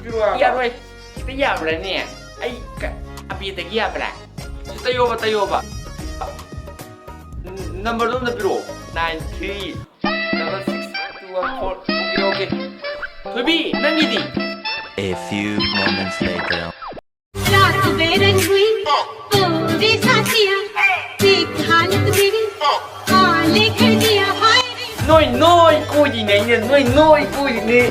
Yaroi, kita yabra ni. Ay, api tegi yabra. Tayoba. Number 2 na piro. 93 66 214. Okay. Tobi, nangidi. A few moments later. रात बेरंग हुई पूरी साथिया देख हालत मेरी काले कर दिया हाय Noi cô gì này nè, noi cô gì nè.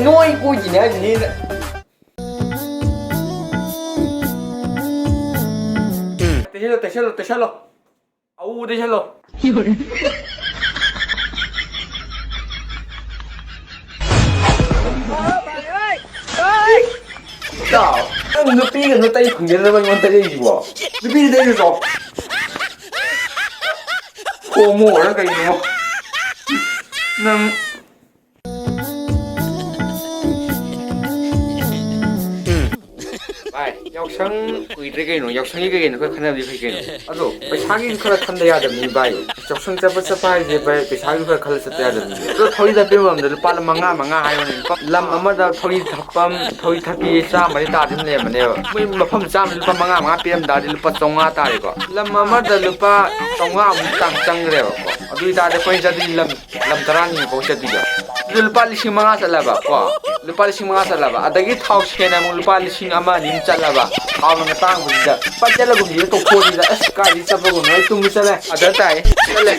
Noi cô gì nè gì nè. Deixalo. Au, deixalo. Tao, ang nupi ka no tayo kung yan naman yung tayo iwa. Nupi na tayo so. Komo lang kayo mo. Nang Yaoshang kuidre kayo no, Yaoshang kayo no, kaya kanab di kayo no. Ado, paisagi ko kala tanda yada ni bayo. Yaoshang dapat sa pahay di bayo, paisagi ko kala sa yada ni. Ado, thoi da bimam da pala mga hayo ni. Lam ama da thoi thapi sa mari ta din le mane. May mafam sa lupa mga pm da di lupa tonga ta ko. Lam ama da lupa tonga mu tang re ko. Ado ita da koi jadi lam tarani ko sa diga. Lupa lising mga sa laba ko. Lupa lising mga sa laba. Adagi thau skena mo lupa lising ama ni chalaba. Aw na tang bu da. Pa chala gu ni to ko ni da as ka di sa bu no tum chala. Ada tai. Chale.